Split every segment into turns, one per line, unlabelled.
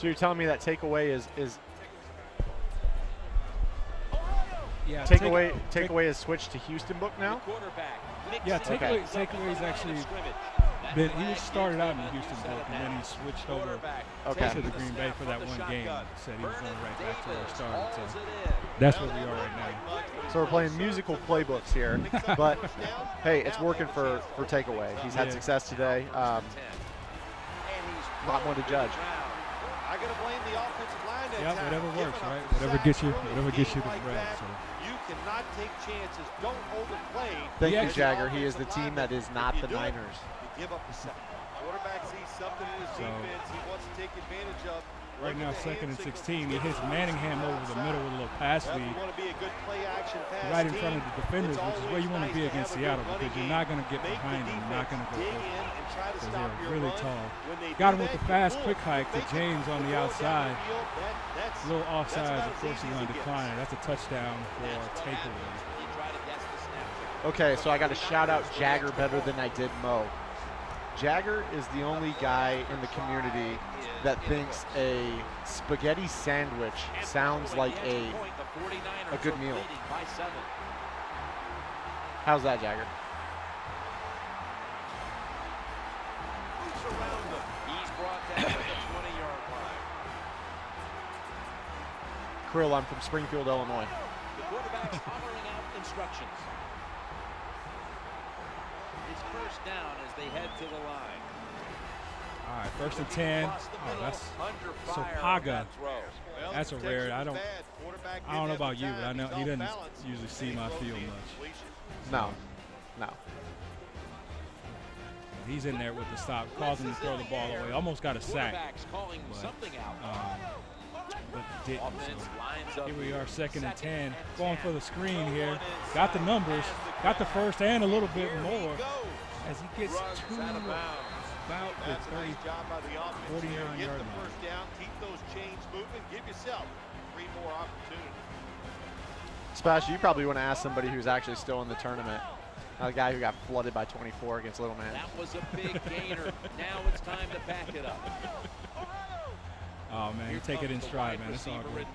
So you're telling me that takeaway is
Yeah,
takeaway is switched to Houston book now?
Yeah, takeaway's actually been, he started out in the Houston book and then he switched over to the Green Bay for that one game. Said he was going right back to where he started. So that's where we are right now.
So we're playing musical playbooks here, but hey, it's working for takeaway. He's had success today. Not one to judge.
I gotta blame the offensive line that
yeah,
time.
whatever works, right? Whatever gets you the bread. So.
You cannot take chances. Don't overplay.
Thank you, Jagger. He is the team that is not the Niners.
You give up the sack. Quarterback sees something in his defense he wants to take advantage of.
Right now, 2nd and 16. He hits Manningham over the middle with a little pass lead. Right in front of the defenders, which is where you want to be against Seattle because you're not going to get behind them. You're not going to go forward. Because they're really tall. Got him with the fast, quick hike to James on the outside. A little offside, of course, he's going to decline it. That's a touchdown for takeaway.
Okay, so I got to shout out Jagger better than I did Mo. Jagger is the only guy in the community that thinks a spaghetti sandwich sounds like a good meal. How's that, Jagger? Krill, I'm from Springfield, Illinois.
The quarterback's hollering out instructions. It's first down as they head to the line.
All right, 1st and 10. Oh, that's Sopaga. That's a rare. I don't know about you, but I know he doesn't usually see my field much.
No.
He's in there with the stop, causing him to throw the ball away. Almost got a sack. But didn't. So here we are, 2nd and 10. Going for the screen here. Got the numbers. Got the first and a little bit more as he gets to about the 49-yard line.
Keep those chains moving. Give yourself 3 more opportunities.
Splash, you probably want to ask somebody who's actually still in the tournament. Not a guy who got flooded by 24 against Little Man.
That was a big gainer. Now it's time to back it up.
Oh, man, you take it in stride, man. It's all good.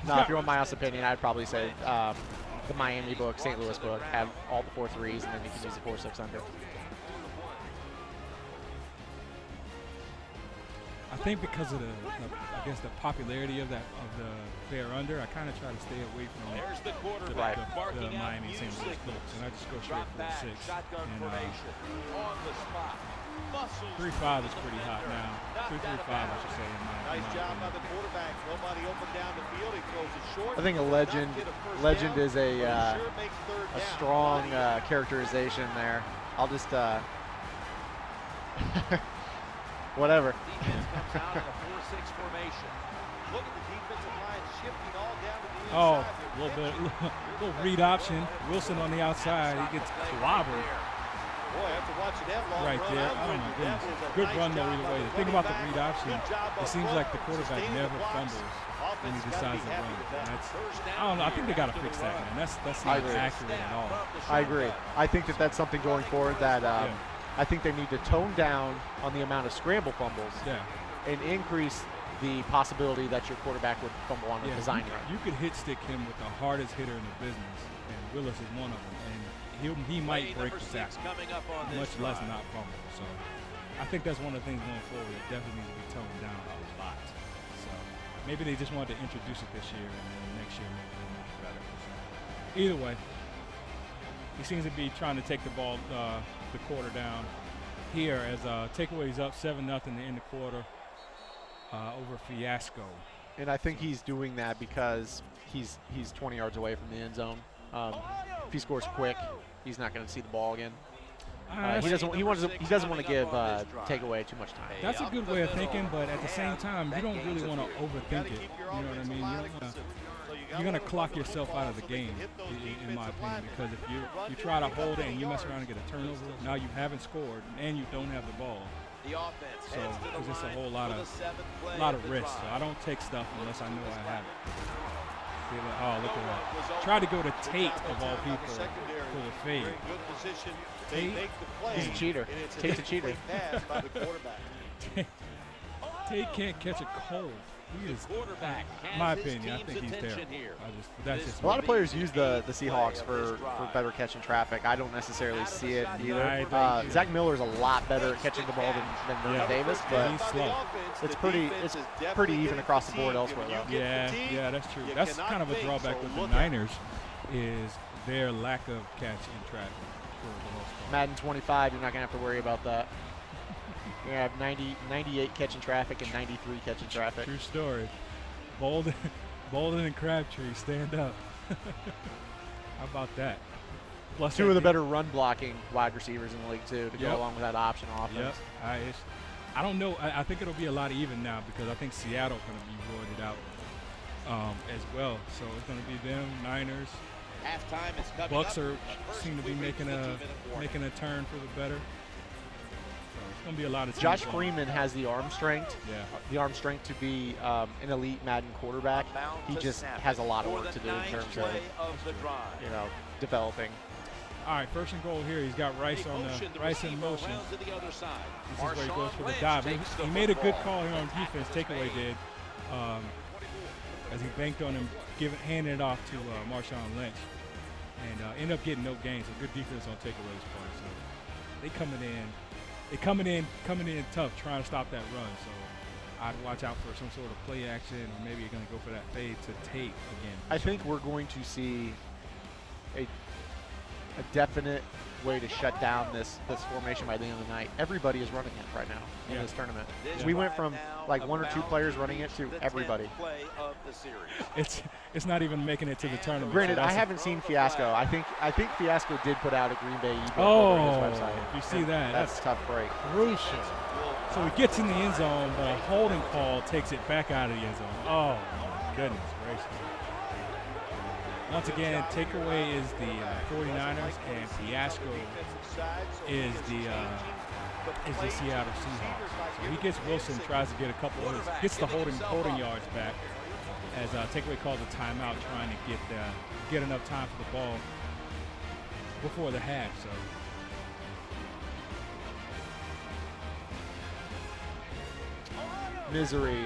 No, if you want my honest opinion, I'd probably say the Miami book, St. Louis book, have all the 4 3s, and then you can use the 4-6 under.
I think because of the popularity of the fair under, I kind of try to stay away from the Miami and St. Louis books, and I just go straight for the 6. And 3-5 is pretty hot now. 3-3-5, I should say.
Nice job by the quarterback. Nobody opened down the field. He throws it short.
I think a legend is a strong characterization there. I'll just whatever.
Oh, a little read option. Wilson on the outside. He gets clobbered. Right there. Oh my goodness. Good run though either way. The thing about the read option, it seems like the quarterback never fumbles when he decides to run. I don't know. I think they got to fix that, man. That's not accurate at all.
I agree. I think that's something going forward that I think they need to tone down on the amount of scramble fumbles and increase the possibility that your quarterback would fumble on a design run.
You could hit stick him with the hardest hitter in the business, and Willis is one of them. And he might break the tackle, much less not fumble. So I think that's one of the things going forward that definitely needs to be toned down a lot. So maybe they just wanted to introduce it this year, and then next year maybe they'll make it better. So either way, he seems to be trying to take the ball, the quarter down here as takeaways up 7-0 to end the quarter over Fiasco.
And I think he's doing that because he's 20 yards away from the end zone. If he scores quick, he's not going to see the ball again. He doesn't want to give takeaway too much time.
That's a good way of thinking, but at the same time, you don't really want to overthink it. You know what I mean? You're going to clock yourself out of the game, in my opinion, because if you try to hold it and you mess around and get a turnover, now you haven't scored and you don't have the ball. So there's just a whole lot of risk. So I don't take stuff unless I know I have it. See, oh, look at that. Tried to go to Tate, of all people, for the fade. Tate,
he's a cheater. Tate's a cheater.
Tate can't catch a cold. He is, in my opinion, I think he's terrible. That's just
a lot of players use the Seahawks for better catching traffic. I don't necessarily see it either. Zach Miller's a lot better at catching the ball than Vernon Davis, but
he's slow.
It's pretty even across the board elsewhere, though.
Yeah, that's true. That's kind of a drawback with the Niners, is their lack of catch in traffic for the most part.
Madden 25, you're not going to have to worry about that. You have 98 catching traffic and 93 catching traffic.
True story. Bolden and Crabtree, stand up. How about that?
Plus two of the better run blocking wide receivers in the league too, to go along with that option offense.
Yep. I don't know. I think it'll be a lot even now because I think Seattle's going to be roided out as well. So it's going to be them, Niners.
Halftime is coming
Bucks
up.
seem to be making a turn for the better. It's going to be a lot of
Josh Freeman has the arm strength.
Yeah.
The arm strength to be an elite Madden quarterback. He just has a lot of work to do in terms of developing.
All right, first and goal here. He's got Rice on Rice in motion. This is where he goes for the dive. He made a good call here on defense. Takeaway did, as he banked on him, handing it off to Marshawn Lynch, and ended up getting no gain. So good defense on takeaways part. So they coming in tough, trying to stop that run. So I'd watch out for some sort of play action, or maybe you're going to go for that fade to Tate again.
I think we're going to see a definite way to shut down this formation by the end of the night. Everybody is running it right now in this tournament. We went from like one or two players running it to everybody.
It's not even making it to the tournament.
Granted,
so
I haven't seen Fiasco. I think Fiasco did put out a Green Bay ebook
on
his website.
You see that?
That's a tough break.
Crucial. So he gets in the end zone, but a holding call takes it back out of the end zone. Oh my goodness gracious. Once again, takeaway is the 49ers, and Fiasco is the Seattle Seahawks. So he gets Wilson, tries to get a couple of gets the holding yards back, as takeaway calls a timeout, trying to get enough time for the ball before the half. So
misery,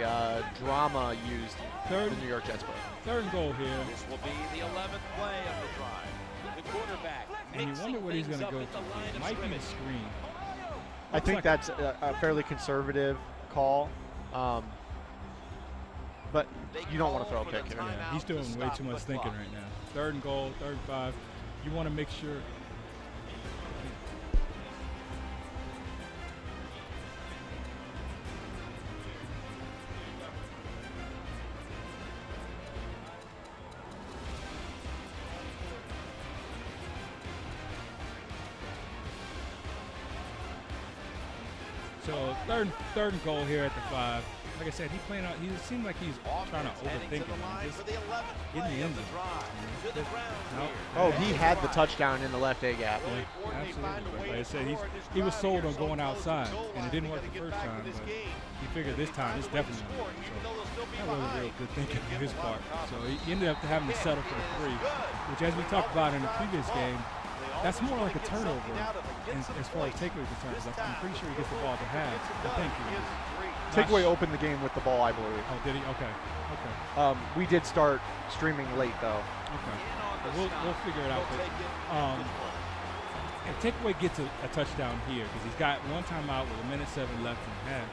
drama used the New York Jets play.
Third and goal here.
This will be the 11th play of the drive. The quarterback.
And you wonder what he's going to go to. It might be a screen.
I think that's a fairly conservative call, but you don't want to throw a pick here.
Yeah, he's doing way too much thinking right now. Third and goal, 35. You want to make sure. So third and goal here at the 5. Like I said, he seemed like he's trying to overthink it. Just in the end zone.
Oh, he had the touchdown in the left A gap.
Yeah, absolutely. Like I said, he was sold on going outside, and it didn't work the first time, but he figured this time it's definitely going to work. So that wasn't real good thinking on his part. So he ended up having to settle for the 3, which, as we talked about in the previous game, that's more like a turnover as far as takeaway concerns. I'm pretty sure he gets the ball to half. I think he is.
Takeaway opened the game with the ball, I believe.
Oh, did he? Okay.
We did start streaming late, though.
Okay. We'll figure it out. But, if Takeaway gets a touchdown here, because he's got one timeout with 1:07 left in the half,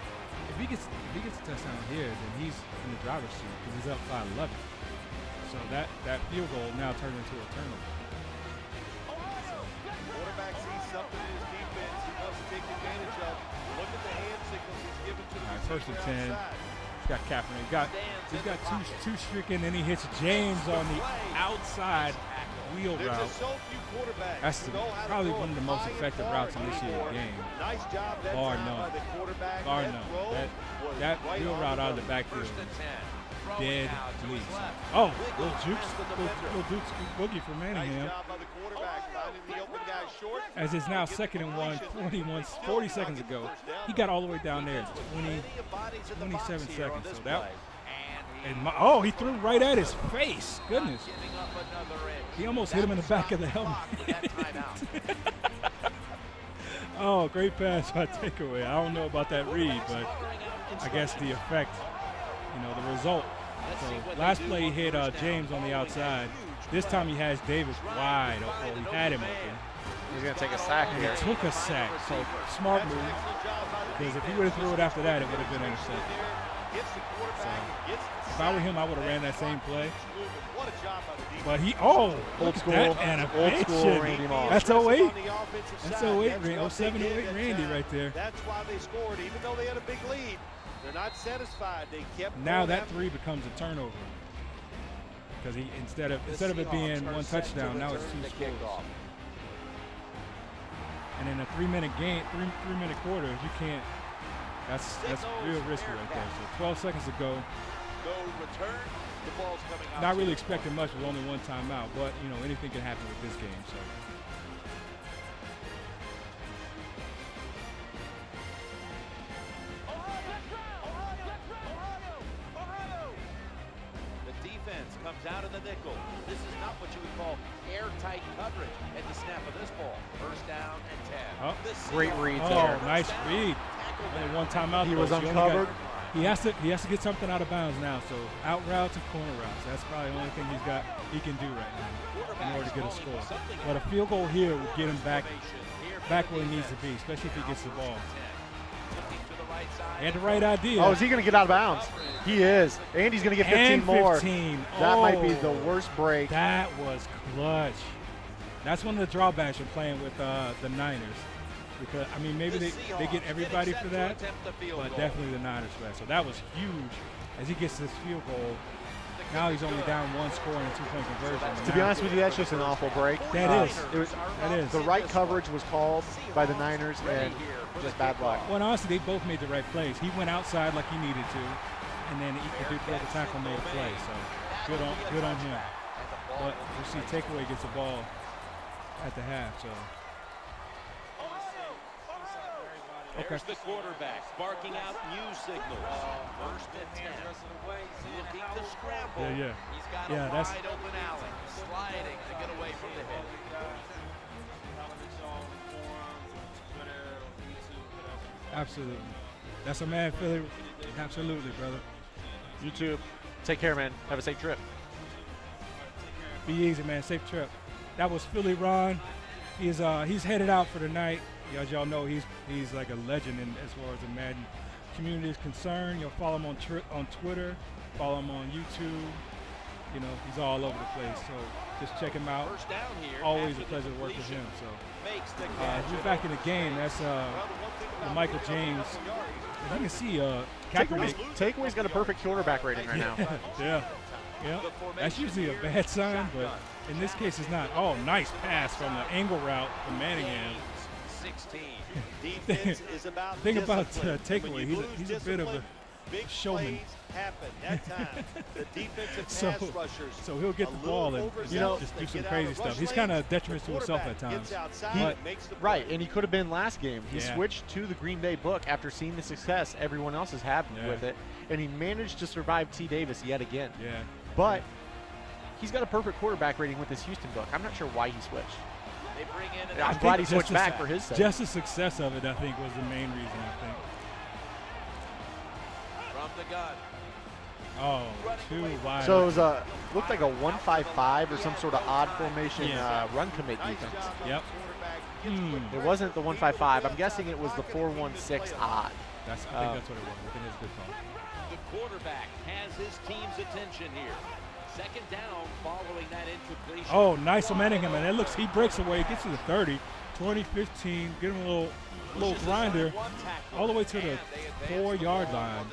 if he gets a touchdown here, then he's in the driver's seat because he's up 5-11. So that field goal now turns into a turnover.
Quarterback sees something in his defense he wants to take advantage of. Look at the hand signals he's given to the
First and 10.
outside.
He's got Kaepernick. He's got two stricken, and he hits James on the outside wheel route. That's probably one of the most effective routes in this year's game.
Nice job that
Bar
time
none.
by the quarterback.
Bar
That
none.
throw
That
was
wheel
right
route
on
out of the
the
backfield.
First and 10.
Dead
Throwing
leads.
now to his left.
Oh, little Dukes boogie for Manningham.
Nice job by the quarterback, finding the open guy short.
As it's now 2nd and 1, 40 seconds ago. He got all the way down there. 27 seconds. So And he threw right at his face. Goodness. He almost hit him in the back of the helmet. Oh, great pass by takeaway. I don't know about that read, but I guess the effect, the result. So last play he hit James on the outside. This time he has Davis wide, or he had him open.
He's going to take a sack
And
here.
he took a sack, so smart move. Because if he would have threw it after that, it would have been intercepted. So if I were him, I would have ran that same play. But
Old school Randy Moss.
That's 08. That's 08, 07, 08 Randy right there.
That's why they scored, even though they had a big lead. They're not satisfied. They kept.
Now that 3 becomes a turnover. Because instead of it being one touchdown, now it's 2 scores. And in a 3-minute game, 3-minute quarter, you can't. That's real risky right there. So 12 seconds to go. Not really expecting much with only one timeout, but anything can happen with this game. So.
The defense comes out in the nickel. This is not what you would call airtight coverage at the snap of this ball. First down and 10.
Great read there.
Nice read. Only one timeout.
He was uncovered.
He has to get something out of bounds now. So out routes and corner routes. That's probably the only thing he can do right now in order to get a score. But a field goal here will get him back where he needs to be, especially if he gets the ball. He had the right idea.
Oh, is he going to get out of bounds? He is. And he's going to get 15 more. That might be the worst break.
That was clutch. That's one of the drawbacks of playing with the Niners. Because, maybe they get everybody for that, but definitely the Niners for that. So that was huge as he gets this field goal. Now he's only down 1 score in a 2-point conversion.
To be honest with you, that's just an awful break.
That is.
The right coverage was called by the Niners, and just bad luck.
Well, honestly, they both made the right plays. He went outside like he needed to, and then the tackle made a play. So good on him. But you see, takeaway gets the ball at the half. So.
There's the quarterback barking out new signals. First and 10. Looking to scramble.
Yeah.
He's got a wide open alley. Sliding to get away from the hit.
Absolutely. That's a man, Philly. Absolutely, brother.
You too. Take care, man. Have a safe trip.
Be easy, man. Safe trip. That was Philly Ron. He's headed out for the night. As y'all know, he's like a legend as far as the Madden community is concerned. You'll follow him on Twitter, follow him on YouTube. He's all over the place. So just check him out. Always a pleasure to work with him. So he's back in the game. That's Michael James. You can see
Takeaway's got a perfect quarterback rating right now.
Yeah. That's usually a bad sign, but in this case it's not. Oh, nice pass from the angle route from Manningham.
16.
Defense is about
Thing about
takeaway.
he's a bit of a showman.
Happen that time. The defensive pass rushers.
So he'll get the ball and just do some crazy stuff. He's kind of detriment to himself at times.
Right, and he could have been last game. He switched to the Green Bay book after seeing the success everyone else is having with it, and he managed to survive T. Davis yet again.
Yeah.
But he's got a perfect quarterback rating with this Houston book. I'm not sure why he switched.
They bring in
I'm glad he switched back for his sake.
Just the success of it, I think, was the main reason, I think.
From the gun.
Oh, 2 wide.
So it was looked like a 1-5-5 or some sort of odd formation run commit defense.
Yep.
It wasn't the 1-5-5. I'm guessing it was the 4-1-6 odd.
I think that's what it was. I think it's a good call.
The quarterback has his team's attention here. Second down following that incompletion.
Oh, nice on Manningham, and he breaks away, gets to the 30, 20-15, get him a little grinder, all the way to the 4-yard line.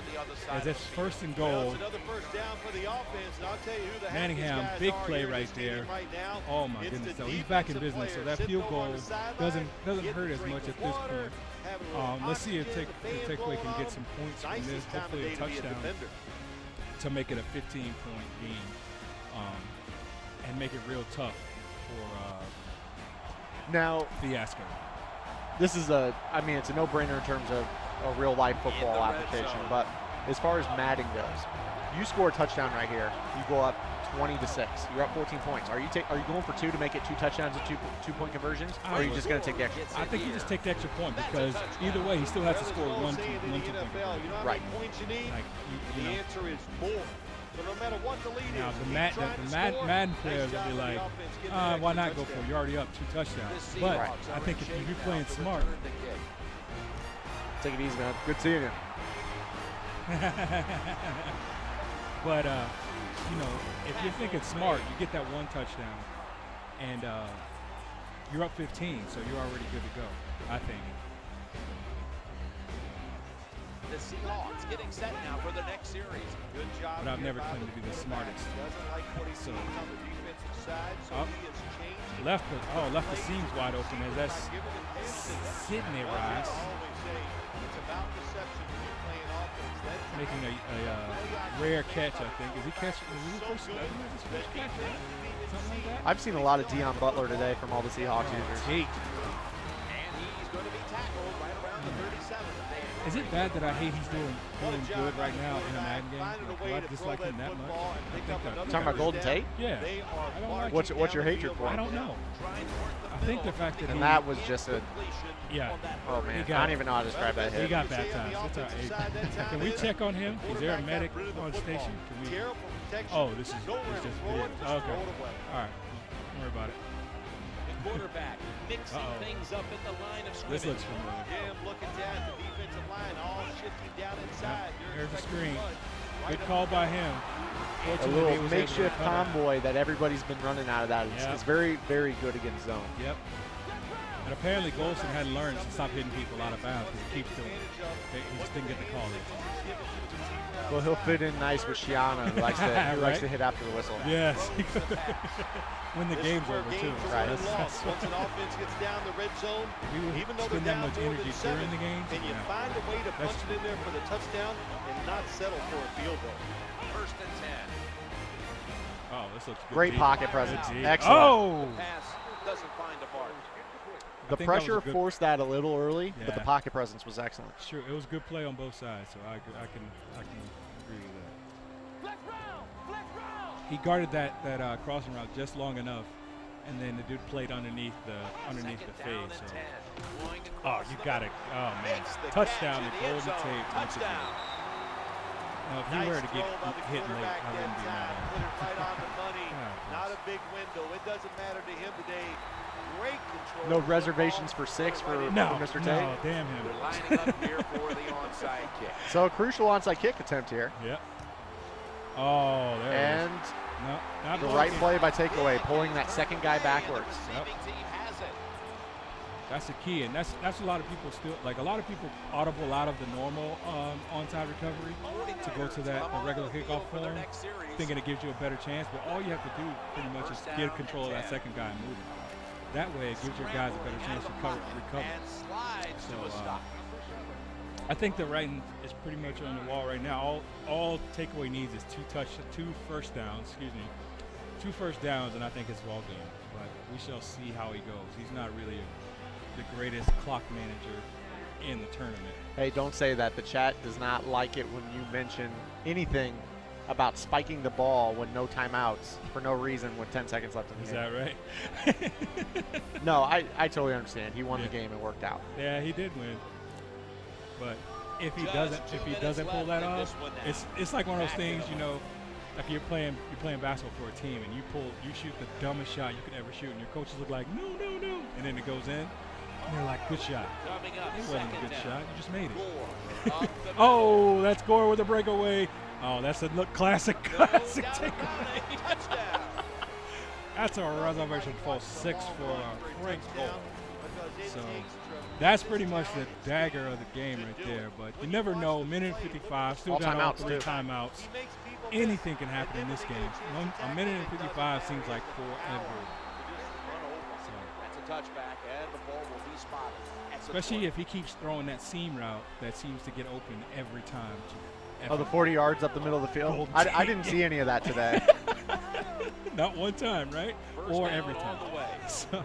As it's first and goal. Manningham, big play right there. Oh my goodness! So he's back in business. So that field goal doesn't hurt as much at this point. Let's see if Takeaway can get some points from this. Hopefully a touchdown to make it a 15-point game, and make it real tough for
now
Fiasco.
This is it's a no-brainer in terms of a real-life football application, but as far as Madden goes, You score a touchdown right here, you go up 20-6. You're up 14 points. Are you going for 2 to make it 2 touchdowns and 2-point conversions, or are you just going to take the extra?
I think you just take the extra point because either way, he still has to score one, 2-point.
Right.
Like,
The answer is more. So no matter what the lead
now
is,
the Madden players will be like, why not go for it? You're already up 2 touchdowns. But I think if you're playing smart.
Take it easy, man. Good seeing you.
But, you know, if you're thinking smart, you get that 1 touchdown, and you're up 15, so you're already good to go, I think.
The Seahawks getting set now for the next series.
Good job.
But I've never claimed to be the smartest.
Doesn't like what he sees on the defensive side, so he has changed.
Left the seams wide open as that's sitting there, Rice.
It's about perception when you're playing offense.
Making a rare catch, I think. Is he catching? Is he first catch? Something like that?
I've seen a lot of Deion Butler today from all the Seahawks users.
Hate.
And he's going to be tackled right around the 37.
Is it bad that I hate he's doing good right now in a Madden game? Do I dislike him that much?
Talking about Golden Tate?
Yeah. I don't like
What's your hatred for him?
I don't know. I think the fact that
And that was just a.
Yeah.
Oh man, I don't even know how to describe that hit.
He got baptized. It's all right. Can we check on him? Is there a medic on station? Can we? Oh, this is just video. Okay. All right. Don't worry about it.
Quarterback mixing things up at the line of scrimmage.
This looks familiar.
Jim looking down the defensive line, all shifting down inside.
Here's the screen. Good call by him.
A little makeshift convoy that everybody's been running out of that. It's very, very good against zone.
Yep. And apparently Golson had learned to stop hitting people out of bounds because he keeps doing it. He just didn't get the call there.
Well, he'll fit in nice with Shiana, who likes to hit after the whistle.
Yes. When the game's over, too.
Right. Once an offense gets down the red zone, even though they're down more than 7,
during the game,
and you find a way to punch it in there for the touchdown and not settle for a field goal.
1st and 10.
Oh, this looks good.
Great pocket presence. Excellent.
Oh!
The pass doesn't find a mark.
The pressure forced that a little early, but the pocket presence was excellent.
Sure, it was good play on both sides, so I can agree with that. He guarded that crossing route just long enough, and then the dude played underneath the fade. So. Oh, you got it! Oh man, touchdown to Golden Tate.
Touchdown.
Now, if he were to get hit late, I wouldn't be mad at him.
Put it right on the money. Not a big window. It doesn't matter to him today. Great control.
No reservations for 6 for Mr. Tate?
No, damn him.
We're lining up here for the onside kick.
So a crucial onside kick attempt here.
Yep. Oh, there it is.
And
no, not
the right play by takeaway, pulling that second guy backwards.
Yep. That's the key, and that's a lot of people still, like a lot of people audible out of the normal onside recovery to go to that regular kickoff form, thinking it gives you a better chance, but all you have to do pretty much is get control of that second guy and move it. That way it gives your guys a better chance to recover. So I think the writing is pretty much on the wall right now. All takeaway needs is 2 first downs, and I think it's ball game. But we shall see how he goes. He's not really the greatest clock manager in the tournament.
Hey, don't say that. The chat does not like it when you mention anything about spiking the ball when no timeouts for no reason with 10 seconds left in the game.
Is that right?
No, I totally understand. He won the game and worked out.
Yeah, he did win. But if he doesn't pull that off, it's like one of those things, you know, like you're playing basketball for a team and you shoot the dumbest shot you could ever shoot, and your coaches look like no, and then it goes in. And they're like, good shot. It wasn't a good shot. You just made it. Oh, that's Gore with a breakaway. Oh, that's a classic takeaway. That's a reservation for 6 for a Frank goal. So that's pretty much the dagger of the game right there. But you never know. Minute 55, still got all 3 timeouts. Anything can happen in this game. A minute and 55 seems like forever.
That's a touchback, and the ball will be spotted.
Especially if he keeps throwing that seam route that seems to get open every time.
Oh, the 40 yards up the middle of the field? I didn't see any of that today.
Not one time, right? Or every time. So,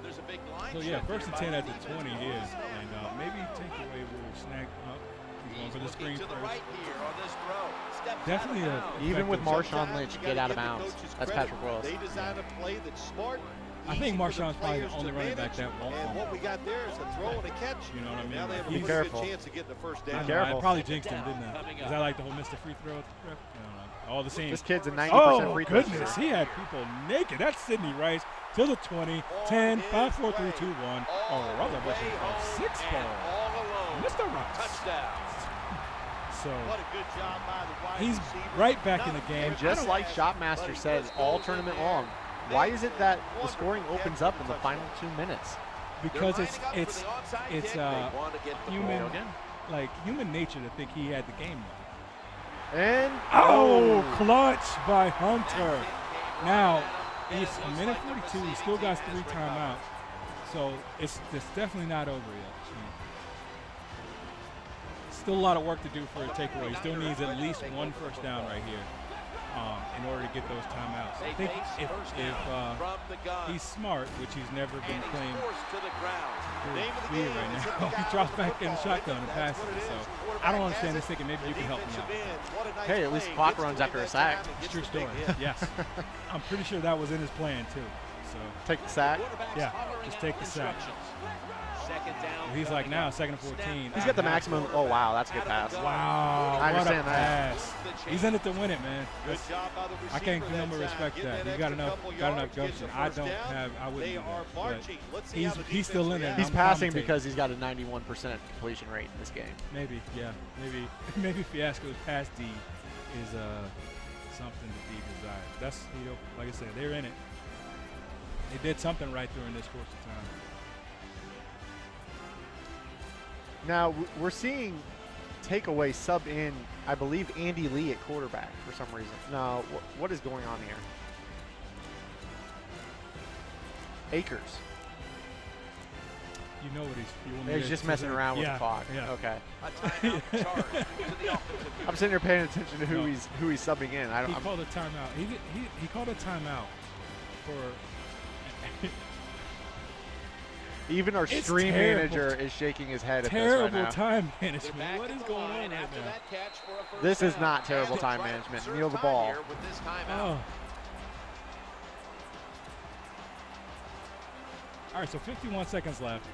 there's a big line
yeah, 1st and 10 at the 20 is. And maybe takeaway will snag up. He's going for the screen
To the
first.
right here on this throw. Steps
Definitely
out of
a
bounds.
Even with
effective-
Marshawn Lynch, get out of bounds. That's Patrick Willis.
They designed a play that's smart.
I think
easy for
Marshawn's probably the
players
only
to
running back
manage,
that won't
and
fumble.
what we got there is a throw and a catch.
You know what I mean?
Now they have a
Be
pretty
careful.
good chance of getting the first
I
down.
know,
careful.
I probably jinxed him, didn't I?
Coming
Is
up.
that like the whole Mr. Free Throw threat? I don't know. All the same.
This kid's a 90%
Oh,
free throw
goodness.
shooter.
He had people naked. That's Sidney Rice to the 20, 10, 5, 4, 3, 2, 1. Oh, Rutherford
Way
Bishop
home
from 6
and
ball.
all alone.
Mr. Rice.
Touchdown.
So
What a good job by the wide
he's
receiver.
right back in the
Not
game.
And just like Shotmaster said all tournament long, why is it that the scoring opens up in the final 2 minutes?
because
They're
it's
lining up for the onside kick. They want to get the
human
ball.
like human nature to think he had the game won.
And
Oh, clutch by Hunter. Now, it's a minute 42. He still got 3 timeouts. So it's definitely not over yet. Still a lot of work to do for a takeaway. He still needs at least 1 first down right here in order to get those timeouts. I think if he's smart, which he's never been claimed to be right now, he drops back in the shotgun and passes it. So I don't understand this thinking. Maybe you can help me out.
hey, at least clock runs after a sack.
It's a true story. Yes. I'm pretty sure that was in his plan too. So
Take the sack.
yeah, just take the sack.
Second down.
He's like now 2nd and 14.
He's got the maximum. Oh, wow, that's a good pass.
Wow,
I
what a
understand that.
pass. He's in it to win it, man.
Good job by the receiver.
I can't give no more
That's,
respect to
getting
that. He's got
extra
enough
couple yards, gets
gumption.
the
I
first
don't
down.
have. I wouldn't
They
do
are
that. But
marching. Let's see how the
he's still in there.
He's
I'm
passing
commentating.
because he's got a 91% completion rate in this game.
Maybe, yeah, maybe Fiasco's pass D is something to be desired. That's like I said, they're in it. They did something right during this course of time.
Now, we're seeing takeaway sub in, I believe, Andy Lee at quarterback for some reason. No, what is going on here? Akers.
You know what he's.
He's just messing around with the clock.
Yeah.
Okay.
A timeout charge to the offensive
I'm sitting here paying attention to who he's subbing in.
He called a timeout. He called a timeout for.
Even our
It's
stream
terrible.
manager is shaking his head at this
Terrible
right now.
time
They're
management.
back
What
at
is
the
going on
line
right
after
now?
that catch for a first
This is
down.
not terrible
They
time
try to
management.
conserve
Kneel the
time
ball.
here with this timeout.
Oh. All right, so 51 seconds left.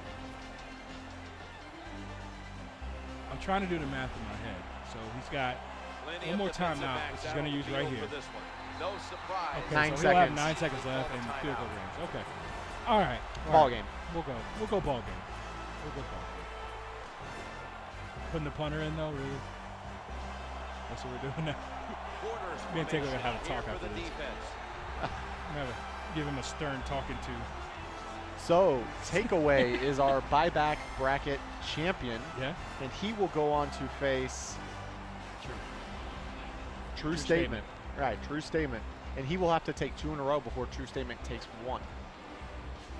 I'm trying to do the math in my head. So he's got
Plenty
one
of
more time
defensive
now,
backs
which he's
out
going to
on
use
the
right
field
here.
for this one. No surprise.
Okay,
9
so he'll have
seconds.
9 seconds left in field goal range. Okay. All right.
Ball game.
We'll go ball game. We'll go ball game. Putting the punter in though, really? That's what we're doing now.
Corners
Me and Taylor are gonna have a
here
talk
for
after
the
this.
defense.
I'm gonna give him a stern talking to.
So, takeaway is our buyback bracket champion,
Yeah.
and he will go on to face True Statement. Right, True Statement. And he will have to take 2 in a row before True Statement takes 1.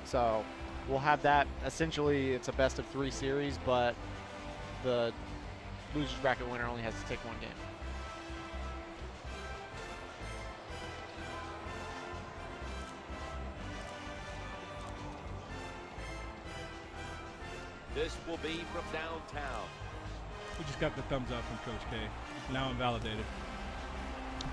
So, we'll have that. Essentially, it's a best of 3 series, but the losers bracket winner only has to take 1 game.
This will be from downtown.
We just got the thumbs up from Coach K. Now I'm validated.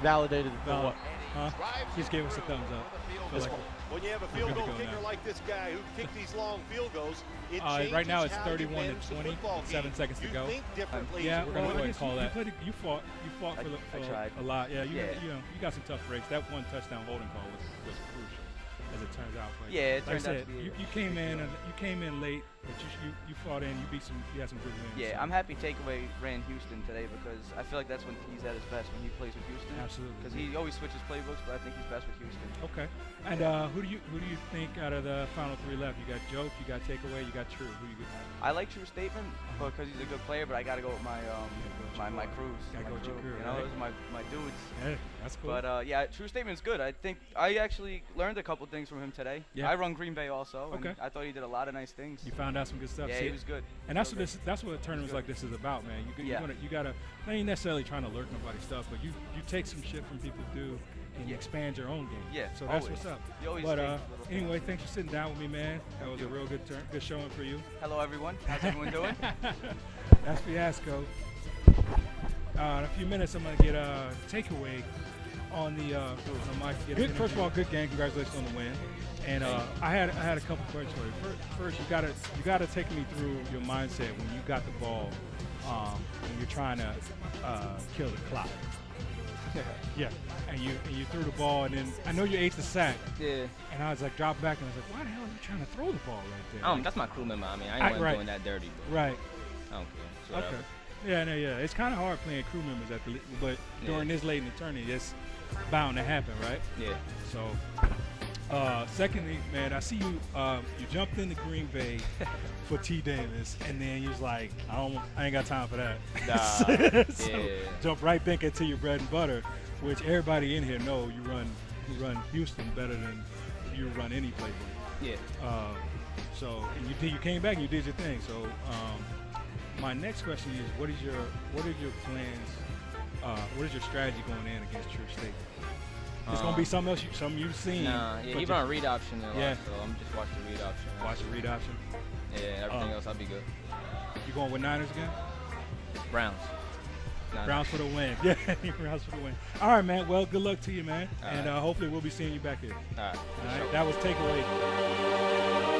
Validated for
Valid.
what?
Huh?
Drives
Just
it
gave us a
through
thumbs up.
for the field
Feel
goal.
like
When you have a
We're
field
good to
goal
go
kicker
now.
like this guy who kicked these long field goals, it changes
right now it's
how you
31 to
manage the
20,
football
7
game.
seconds to
You
go.
think differently.
Yeah,
as a
we're gonna go
quarterback.
ahead and call that. You fought
I
for
tried.
a lot. Yeah, you
Yeah.
you got some tough breaks. That 1 touchdown holding call was crucial, as it turns out. But
Yeah, it
like I
turned out
said,
to be
you
a
came
big
in
deal.
and you came in late, but you fought in. You had some good wins.
Yeah,
so.
I'm happy Takeaway ran Houston today because I feel like that's when he's at his best, when he plays with Houston.
Absolutely.
Because he always switches playbooks, but I think he's best with Houston.
Okay. And who do you think out of the final 3 left? You got Joke, you got Takeaway, you got True. Who you got?
I like True Statement because he's a good player, but I got to go with my crews.
Gotta
my
go with your crew,
You know,
right?
those are my dudes.
Hey, that's cool.
But yeah, True Statement's good. I think I actually learned a couple things from him today.
Yeah.
I run Green Bay also,
Okay.
and I thought he did a lot of nice things.
you found out some good stuff.
Yeah,
See,
he was good.
and that's what tournaments like this is about, man.
Yeah.
You gotta not even necessarily trying to lurk nobody's stuff, but you take some shit from people do and you
Yeah.
expand your own game.
Yeah,
So that's
always.
what's up.
You always
But
take little things.
anyway, thanks for sitting down with me, man. That was a real good showing for you.
Hello, everyone. How's everyone doing?
That's Fiasco. In a few minutes, I'm gonna get a takeaway on the. First of all, good game. Congratulations on the win. And I had a couple questions for you. First, you gotta take me through your mindset when you got the ball, when you're trying to kill the clock. Yeah, and you threw the ball, and then I know you ate the sack.
Yeah. And
I was like, dropped back, and I was like, why the hell are you trying to throw the ball right there?
That's my crew member. I mean, I ain't doing that dirty.
Right.
I don't care.
Okay. Yeah. It's kind of hard playing crew members but during this late in the tournament, it's bound to happen, right?
Yeah.
So, secondly, man, I see you. You jumped into Green Bay for T. Davis, and then you was like, I ain't got time for that.
Nah.
So jump right back into your bread and butter, which everybody in here know you run Houston better than you run any playbook.
Yeah.
So and you came back and you did your thing. So my next question is, what are your plans? What is your strategy going in against True State? It's gonna be something you've seen.
Nah, yeah, he run read option a lot,
Yeah.
so I'm just watching the read option.
Watch the read option.
Yeah, everything else I'll be good.
You going with Niners again?
Browns.
Browns for the win. Yeah, Browns for the win. All right, man. Well, good luck to you, man.
All
and
right.
hopefully we'll be seeing you back here.
All right.
All right. That was takeaway.